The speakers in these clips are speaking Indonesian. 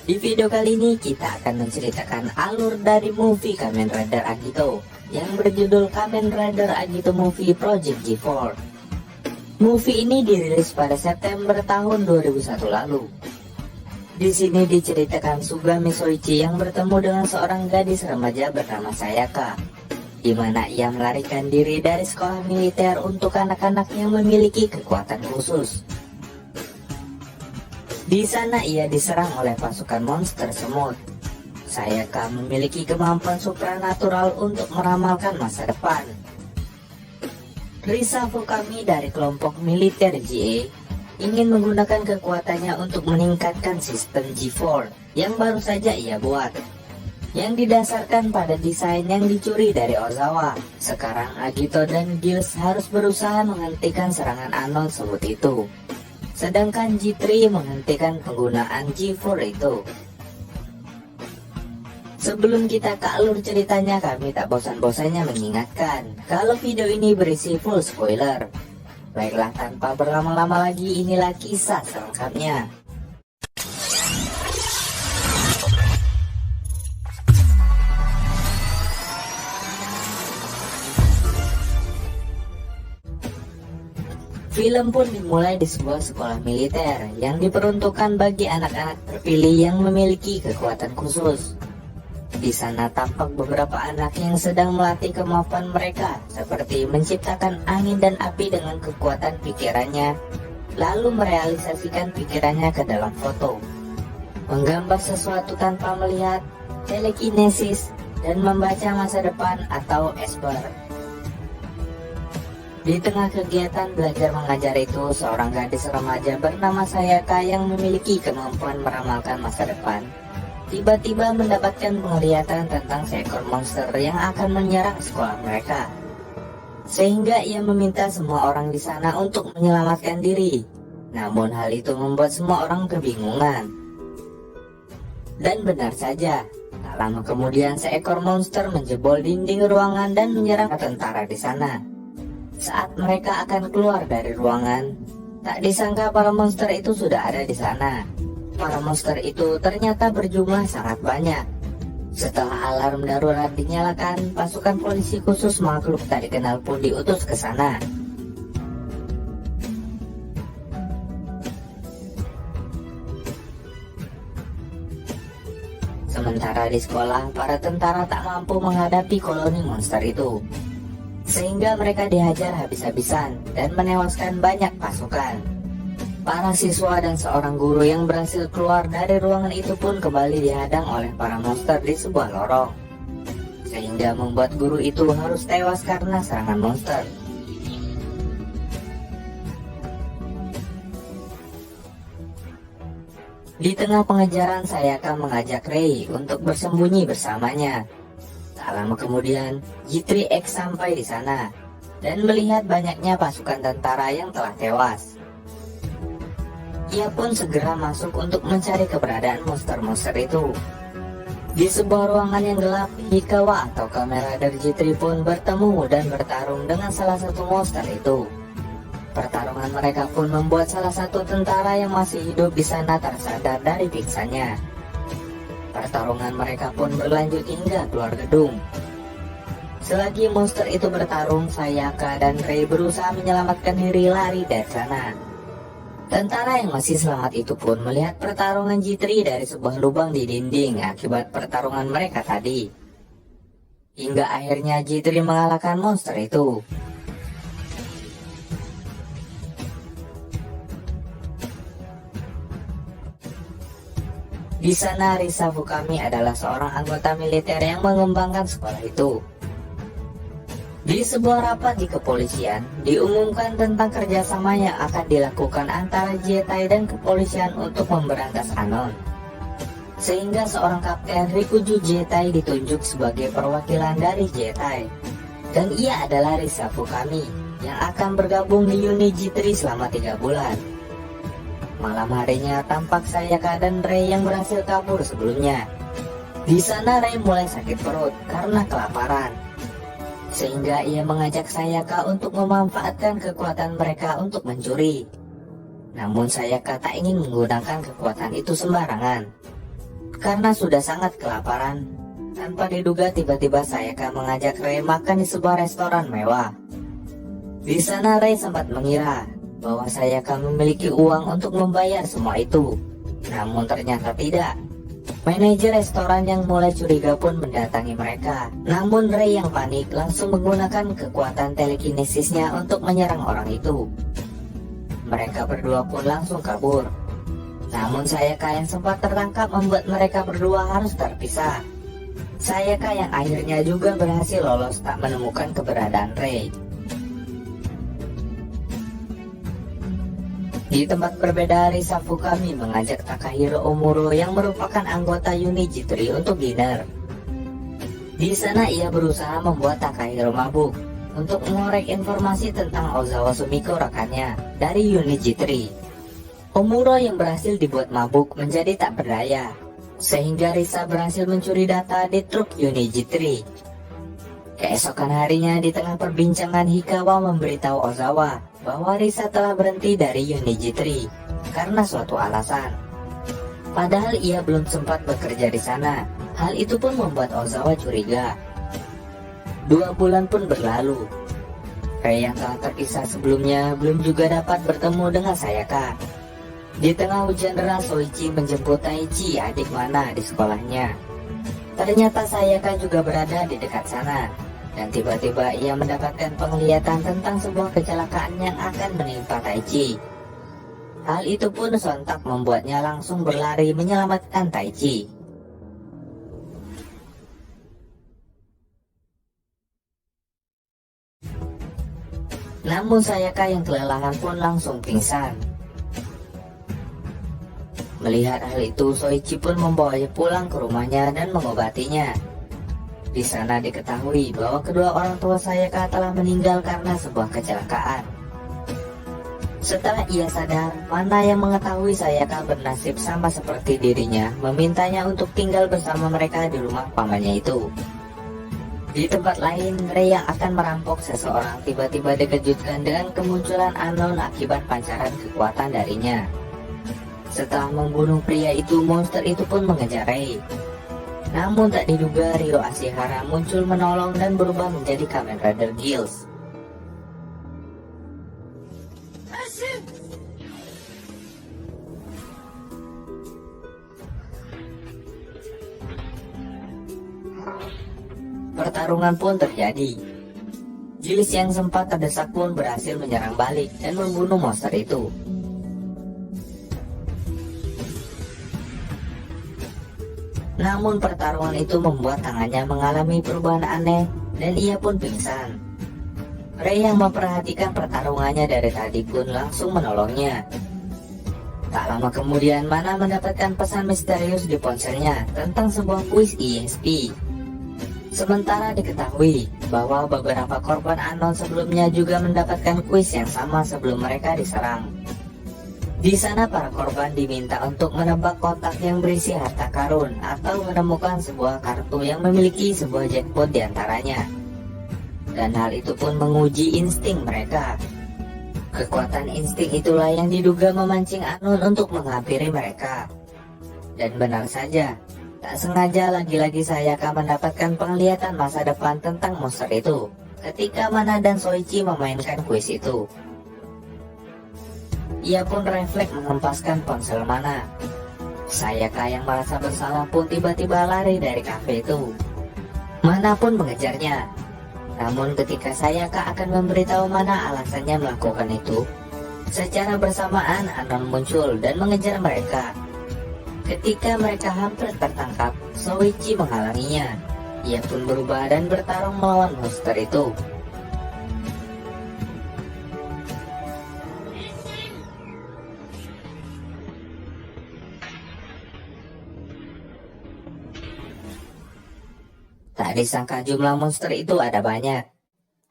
Di video kali ini kita akan menceritakan alur dari movie Kamen Rider Agito yang berjudul Kamen Rider Agito Movie Project G4. Movie ini dirilis pada September tahun 2001 lalu. Di sini diceritakan Sugami Soichi yang bertemu dengan seorang gadis remaja bernama Sayaka, di mana ia melarikan diri dari sekolah militer untuk anak-anak yang memiliki kekuatan khusus. Di sana ia diserang oleh pasukan monster semut. Sayaka memiliki kemampuan supranatural untuk meramalkan masa depan. Risa Fukami dari kelompok militer GA ingin menggunakan kekuatannya untuk meningkatkan sistem G4 yang baru saja ia buat, yang didasarkan pada desain yang dicuri dari Ozawa. Sekarang Agito dan Gills harus berusaha menghentikan serangan Anon semut itu, sedangkan G3 menghentikan penggunaan G4 itu. Sebelum kita ke alur ceritanya, kami tak bosan-bosannya mengingatkan kalau video ini berisi full spoiler. Baiklah, tanpa berlama-lama lagi, inilah kisah selengkapnya. Film pun dimulai di sebuah sekolah militer yang diperuntukkan bagi anak-anak terpilih yang memiliki kekuatan khusus. Di sana tampak beberapa anak yang sedang melatih kemampuan mereka, seperti menciptakan angin dan api dengan kekuatan pikirannya, lalu merealisasikan pikirannya ke dalam foto, menggambar sesuatu tanpa melihat, telekinesis, dan membaca masa depan atau esper. Di tengah kegiatan belajar mengajar itu, seorang gadis remaja bernama Sayaka yang memiliki kemampuan meramalkan masa depan tiba-tiba mendapatkan penglihatan tentang seekor monster yang akan menyerang sekolah mereka, sehingga ia meminta semua orang di sana untuk menyelamatkan diri. Namun hal itu membuat semua orang kebingungan. Dan benar saja, tak lama kemudian seekor monster menjebol dinding ruangan dan menyerang tentara di sana. Saat mereka akan keluar dari ruangan, tak disangka para monster itu sudah ada di sana. Para monster itu ternyata berjumlah sangat banyak. Setelah alarm darurat dinyalakan, pasukan polisi khusus makhluk tak dikenal pun diutus ke sana. Sementara di sekolah, para tentara tak mampu menghadapi koloni monster itu, sehingga mereka dihajar habis-habisan dan menewaskan banyak pasukan. Para siswa dan seorang guru yang berhasil keluar dari ruangan itu pun kembali dihadang oleh para monster di sebuah lorong, sehingga membuat guru itu harus tewas karena serangan monster. Di tengah pengejaran, Sayaka mengajak Rei untuk bersembunyi bersamanya. Tak lama kemudian, G3X sampai di sana dan melihat banyaknya pasukan tentara yang telah tewas. Ia pun segera masuk untuk mencari keberadaan monster-monster itu. Di sebuah ruangan yang gelap, Hikawa atau Kamen Rider G3 pun bertemu dan bertarung dengan salah satu monster itu. Pertarungan mereka pun membuat salah satu tentara yang masih hidup di sana tersadar dari pingsannya. Pertarungan mereka pun berlanjut hingga keluar gedung. Selagi monster itu bertarung, Sayaka dan Rei berusaha menyelamatkan diri lari dari sana. Tentara yang masih selamat itu pun melihat pertarungan G3 dari sebuah lubang di dinding akibat pertarungan mereka tadi. Hingga akhirnya G3 mengalahkan monster itu. Di sana Risa Fukami adalah seorang anggota militer yang mengembangkan sekolah itu. Di sebuah rapat di kepolisian, diumumkan tentang kerjasama yang akan dilakukan antara Jetai dan kepolisian untuk memberantas Anon. Sehingga seorang kapten Rikuju Jetai ditunjuk sebagai perwakilan dari Jetai. Dan ia adalah Risa Fukami yang akan bergabung di unit G3 selama 3 bulan. Malam harinya tampak Sayaka dan Rei yang berhasil kabur sebelumnya. Di sana Rei mulai sakit perut karena kelaparan, sehingga ia mengajak Sayaka untuk memanfaatkan kekuatan mereka untuk mencuri. Namun Sayaka tak ingin menggunakan kekuatan itu sembarangan. karena sudah sangat kelaparan. Tanpa diduga tiba-tiba Sayaka mengajak Rei makan di sebuah restoran mewah. Di sana Rei sempat mengira bahwa Sayaka memiliki uang untuk membayar semua itu. Namun ternyata tidak. Manajer restoran yang mulai curiga pun mendatangi mereka. Namun Rei yang panik langsung menggunakan kekuatan telekinesisnya untuk menyerang orang itu. Mereka berdua pun langsung kabur. Namun Sayaka yang sempat tertangkap membuat mereka berdua harus terpisah. Sayaka yang akhirnya juga berhasil lolos tak menemukan keberadaan Rei. Di tempat berbeda, Risa Fukami mengajak Takahiro Omuro yang merupakan anggota unit G3 untuk dinner. Di sana ia berusaha membuat Takahiro mabuk untuk mengorek informasi tentang Ozawa Sumiko rekannya dari unit G3. Omuro yang berhasil dibuat mabuk menjadi tak berdaya, sehingga Risa berhasil mencuri data di truk unit G3. Keesokan harinya di tengah perbincangan, Hikawa memberitahu Ozawa bahwa Risa telah berhenti dari unit G3 karena suatu alasan. Padahal ia belum sempat bekerja di sana. Hal itu pun membuat Ozawa curiga. 2 bulan pun berlalu. Rei yang telah terpisah sebelumnya belum juga dapat bertemu dengan Sayaka. Di tengah hujan deras, Soichi menjemput Taichi, adik Mana, di sekolahnya. Ternyata Sayaka juga berada di dekat sana. Dan tiba-tiba ia mendapatkan penglihatan tentang sebuah kecelakaan yang akan menimpa Taichi. Hal itu pun sontak membuatnya langsung berlari menyelamatkan Taichi. Namun Sayaka yang kelelahan pun langsung pingsan. Melihat hal itu, Soichi pun membawanya pulang ke rumahnya dan mengobatinya. Di sana diketahui bahwa kedua orang tua Sayaka telah meninggal karena sebuah kecelakaan. Setelah ia sadar, Mana yang mengetahui Sayaka bernasib sama seperti dirinya memintanya untuk tinggal bersama mereka di rumah pamannya itu. Di tempat lain, Rei yang akan merampok seseorang tiba-tiba dikejutkan dengan kemunculan Anon akibat pancaran kekuatan darinya. Setelah membunuh pria itu, monster itu pun mengejar Rei. Namun tak diduga Ryo Ashihara muncul menolong dan berubah menjadi Kamen Rider Gills. Pertarungan pun terjadi. Gills yang sempat terdesak pun berhasil menyerang balik dan membunuh monster itu. Namun pertarungan itu membuat tangannya mengalami perubahan aneh dan ia pun pingsan. Rei yang memperhatikan pertarungannya dari tadi pun langsung menolongnya. Tak lama kemudian Mana mendapatkan pesan misterius di ponselnya tentang sebuah kuis ESP. Sementara diketahui bahwa beberapa korban Anon sebelumnya juga mendapatkan kuis yang sama sebelum mereka diserang. Di sana para korban diminta untuk menebak kotak yang berisi harta karun atau menemukan sebuah kartu yang memiliki sebuah jackpot di antaranya. Dan hal itu pun menguji insting mereka. Kekuatan insting itulah yang diduga memancing Anon untuk menghampiri mereka. Dan benar saja, tak sengaja lagi-lagi Sayaka mendapatkan penglihatan masa depan tentang monster itu ketika Mana dan Soichi memainkan kuis itu. Ia pun refleks mengempaskan ponsel Mana. Sayaka yang merasa bersalah pun tiba-tiba lari dari kafe itu. Mana pun mengejarnya. Namun ketika Sayaka akan memberitahu Mana alasannya melakukan itu, secara bersamaan Anon muncul dan mengejar mereka. Ketika mereka hampir tertangkap, Soichi menghalanginya. Ia pun berubah dan bertarung melawan monster itu. Tak disangka jumlah monster itu ada banyak.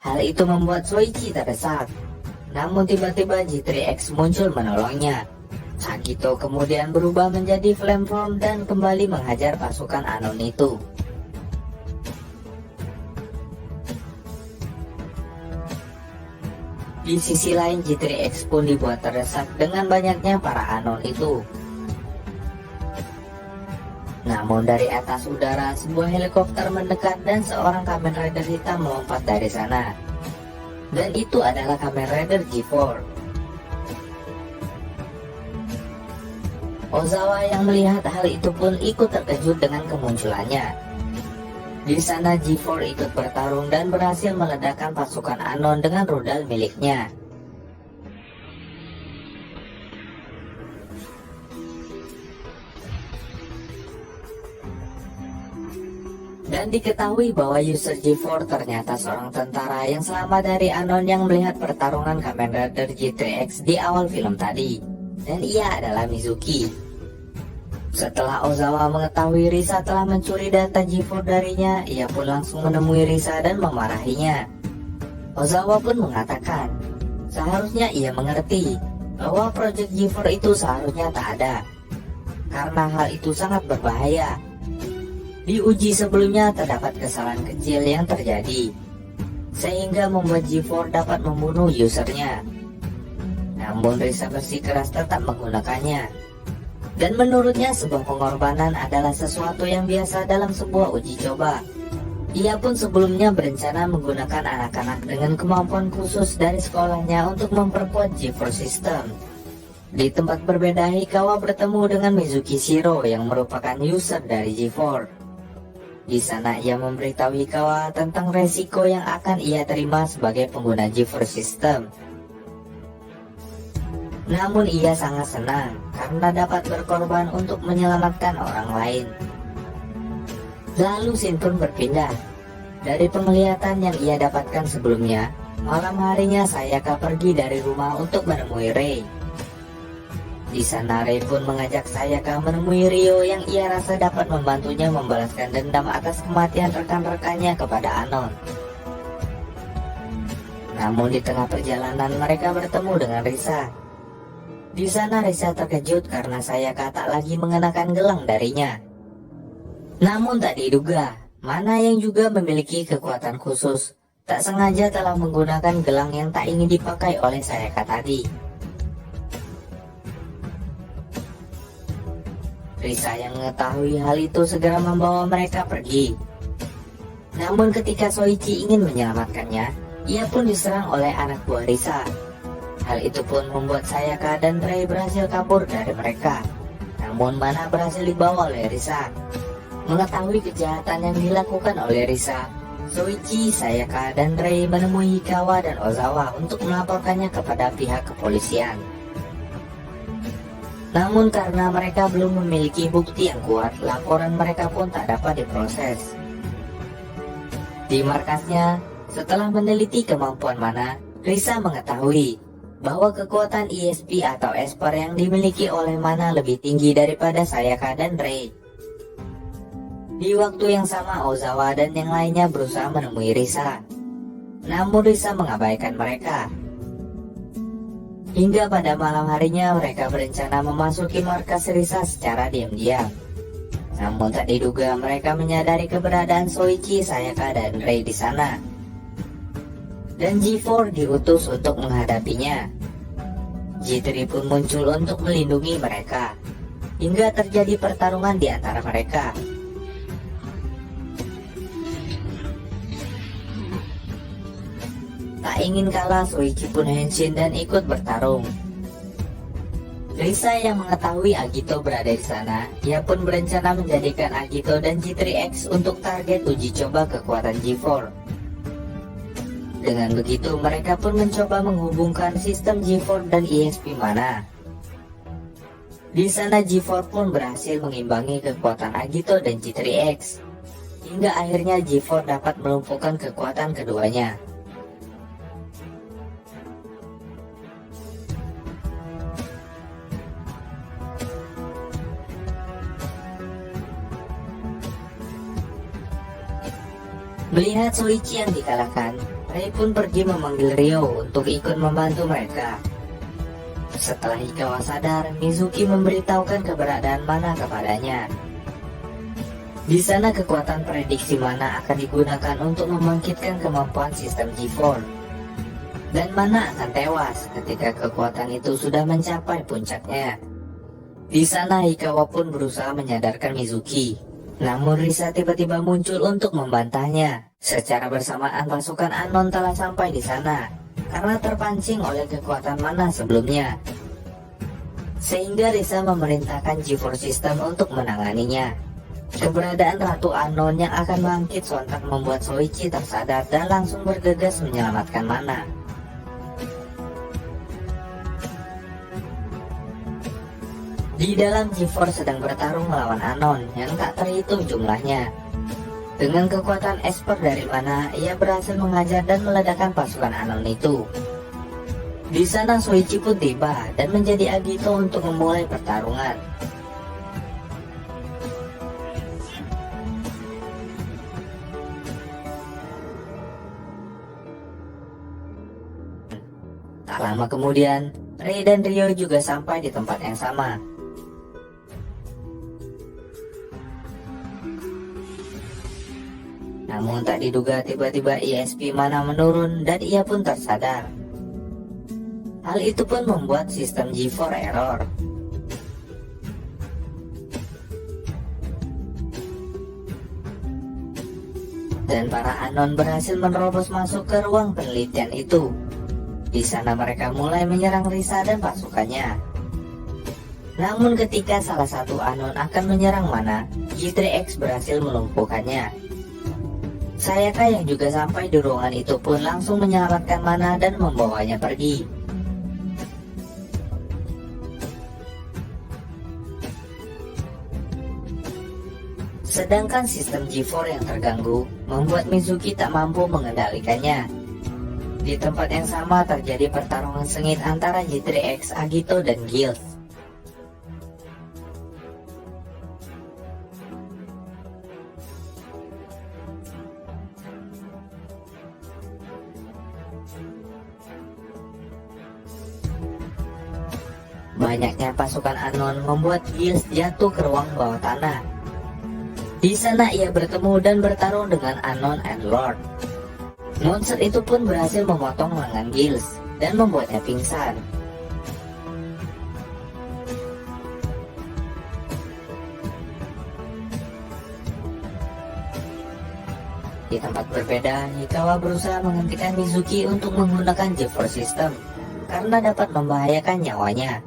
Hal itu membuat Soichi terdesak. Namun tiba-tiba G3X muncul menolongnya. Akito kemudian berubah menjadi flame form dan kembali menghajar pasukan Anon itu. Di sisi lain G3X pun dibuat terdesak dengan banyaknya para Anon itu. Namun dari atas udara, sebuah helikopter mendekat dan seorang Kamen Rider hitam melompat dari sana. Dan itu adalah Kamen Rider G4. Ozawa yang melihat hal itu pun ikut terkejut dengan kemunculannya. Di sana G4 ikut bertarung dan berhasil meledakkan pasukan Anon dengan rudal miliknya. Dan diketahui bahwa user G4 ternyata seorang tentara yang selamat dari Anon yang melihat pertarungan Kamen Rider G3X di awal film tadi. Dan ia adalah Mizuki. Setelah Ozawa mengetahui Risa telah mencuri data G4 darinya, ia pun langsung menemui Risa dan memarahinya. Ozawa pun mengatakan, seharusnya ia mengerti bahwa proyek G4 itu seharusnya tak ada, karena hal itu sangat berbahaya. Di uji sebelumnya terdapat kesalahan kecil yang terjadi, sehingga membuat G4 dapat membunuh usernya. Namun Risa bersikeras tetap menggunakannya. Dan menurutnya sebuah pengorbanan adalah sesuatu yang biasa dalam sebuah uji coba. Ia pun sebelumnya berencana menggunakan anak-anak dengan kemampuan khusus dari sekolahnya untuk memperkuat G4 System. Di tempat berbeda, Hikawa bertemu dengan Mizuki Shiro yang merupakan user dari G4. Di sana ia memberitahu Hikawa tentang resiko yang akan ia terima sebagai pengguna G4 System. Namun ia sangat senang karena dapat berkorban untuk menyelamatkan orang lain. Lalu scene pun berpindah. Dari penglihatan yang ia dapatkan sebelumnya, malam harinya Sayaka pergi dari rumah untuk menemui Rei. Di sana Rei pun mengajak Sayaka menemui Ryo yang ia rasa dapat membantunya membalaskan dendam atas kematian rekan-rekannya kepada Anon. Namun di tengah perjalanan mereka bertemu dengan Risa. Di sana Risa terkejut karena Sayaka tak lagi mengenakan gelang darinya. Namun tak diduga, Mana yang juga memiliki kekuatan khusus, tak sengaja telah menggunakan gelang yang tak ingin dipakai oleh Sayaka tadi. Risa yang mengetahui hal itu segera membawa mereka pergi. Namun ketika Soichi ingin menyelamatkannya, ia pun diserang oleh anak buah Risa. Hal itu pun membuat Sayaka dan Rei berhasil kabur dari mereka. Namun Mana berhasil dibawa oleh Risa. Mengetahui kejahatan yang dilakukan oleh Risa, Soichi, Sayaka, dan Rei menemui Hikawa dan Ozawa untuk melaporkannya kepada pihak kepolisian. Namun karena mereka belum memiliki bukti yang kuat, laporan mereka pun tak dapat diproses. Di markasnya, setelah meneliti kemampuan Mana, Risa mengetahui bahwa kekuatan ESP atau Esper yang dimiliki oleh Mana lebih tinggi daripada Sayaka dan Rei. Di waktu yang sama, Ozawa dan yang lainnya berusaha menemui Risa. Namun Risa mengabaikan mereka. Hingga pada malam harinya mereka berencana memasuki markas Risa secara diam-diam. Namun tak diduga mereka menyadari keberadaan Soichi, Sayaka, dan Rei di sana. Dan G4 diutus untuk menghadapinya. G3 pun muncul untuk melindungi mereka. Hingga terjadi pertarungan di antara mereka. Tak ingin kalah, Soichi pun henshin dan ikut bertarung. Risa yang mengetahui Agito berada di sana, ia pun berencana menjadikan Agito dan G3X untuk target uji coba kekuatan G4. Dengan begitu, mereka pun mencoba menghubungkan sistem G4 dan ESP Mana. Di sana G4 pun berhasil mengimbangi kekuatan Agito dan G3X, hingga akhirnya G4 dapat melumpuhkan kekuatan keduanya. Melihat Soichi yang dikalahkan, Rei pun pergi memanggil Ryo untuk ikut membantu mereka. Setelah Hikawa sadar, Mizuki memberitahukan keberadaan Mana kepadanya. Di sana kekuatan prediksi Mana akan digunakan untuk membangkitkan kemampuan sistem G4. Dan Mana akan tewas ketika kekuatan itu sudah mencapai puncaknya. Di sana Hikawa pun berusaha menyadarkan Mizuki. Namun Risa tiba-tiba muncul untuk membantahnya. Secara bersamaan pasukan Anon telah sampai di sana karena terpancing oleh kekuatan mana sebelumnya. Sehingga Risa memerintahkan G4 System untuk menanganinya. Keberadaan Ratu Anon yang akan bangkit sontak membuat Soichi tersadar dan langsung bergegas menyelamatkan Mana. Di dalam G4 sedang bertarung melawan Anon yang tak terhitung jumlahnya. Dengan kekuatan esper dari Mana, ia berhasil mengajar dan meledakkan pasukan Anon itu. Di sana Soichi pun tiba dan menjadi Agito untuk memulai pertarungan. Tak lama kemudian, Rei dan Ryo juga sampai di tempat yang sama. Namun tak diduga tiba-tiba ESP Mana menurun dan ia pun tersadar. Hal itu pun membuat sistem G4 error. Dan para Anon berhasil menerobos masuk ke ruang penelitian itu. Di sana mereka mulai menyerang Risa dan pasukannya. Namun ketika salah satu Anon akan menyerang Mana, G3X berhasil melumpuhkannya. Sayaka yang juga sampai di ruangan itu pun langsung menyelamatkan Mana dan membawanya pergi. Sedangkan sistem G4 yang terganggu membuat Mizuki tak mampu mengendalikannya. Di tempat yang sama terjadi pertarungan sengit antara G3X, Agito, dan Guild. Banyaknya pasukan Anon membuat Guild jatuh ke ruang bawah tanah. Di sana ia bertemu dan bertarung dengan Anon Endlord. Monster itu pun berhasil memotong lengan Gilles dan membuatnya pingsan. Di tempat berbeda, Hikawa berusaha menghentikan Mizuki untuk menggunakan G4 System karena dapat membahayakan nyawanya.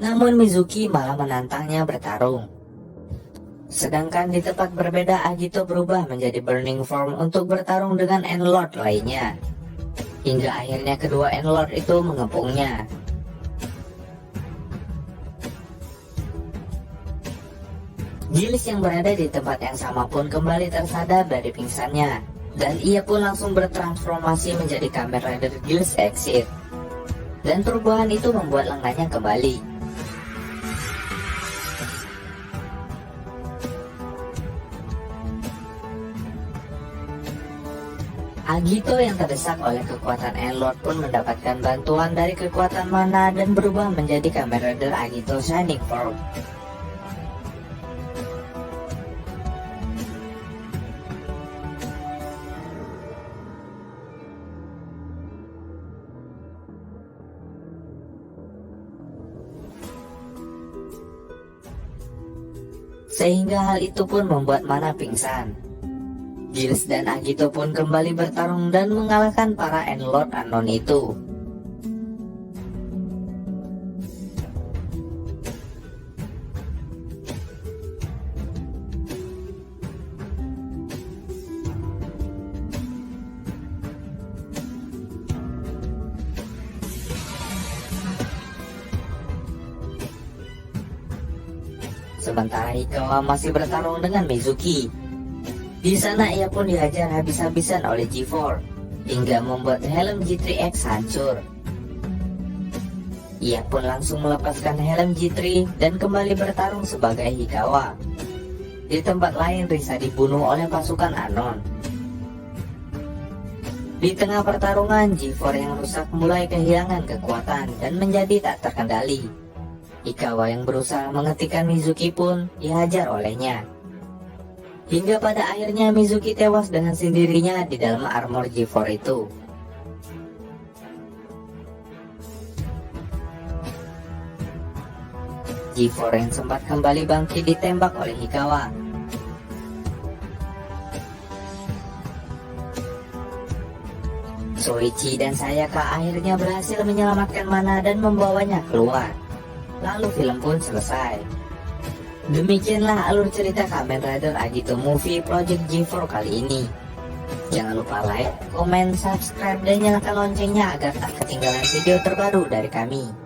Namun Mizuki malah menantangnya bertarung. Sedangkan di tempat berbeda, Agito berubah menjadi Burning Form untuk bertarung dengan Endlord lainnya. Hingga akhirnya kedua Endlord itu mengepungnya. Gilles yang berada di tempat yang sama pun kembali tersadar dari pingsannya. Dan ia pun langsung bertransformasi menjadi Kamen Rider Gilles Exit. Dan perubahan itu membuat lengannya kembali. Agito yang terdesak oleh kekuatan Endlord pun mendapatkan bantuan dari kekuatan Mana dan berubah menjadi Kamen Rider Agito Shining Form. Sehingga hal itu pun membuat Mana pingsan. Gilles dan Agito pun kembali bertarung dan mengalahkan para Endlord Anon itu. Sementara Hikawa masih bertarung dengan Mizuki. Di sana ia pun dihajar habis-habisan oleh G4 hingga membuat helm G3X hancur. Ia pun langsung melepaskan helm G3 dan kembali bertarung sebagai Hikawa. Di tempat lain Risa dibunuh oleh pasukan Anon. Di tengah pertarungan, G4 yang rusak mulai kehilangan kekuatan dan menjadi tak terkendali. Hikawa yang berusaha menghentikan Mizuki pun dihajar olehnya. Hingga pada akhirnya Mizuki tewas dengan sendirinya di dalam armor G4 itu. G4 yang sempat kembali bangkit ditembak oleh Hikawa. Soichi dan Sayaka akhirnya berhasil menyelamatkan Mana dan membawanya keluar. Lalu film pun selesai. Demikianlah alur cerita Kamen Rider Agito Movie Project G4 kali ini. Jangan lupa like, komen, subscribe, dan nyalakan loncengnya agar tak ketinggalan video terbaru dari kami.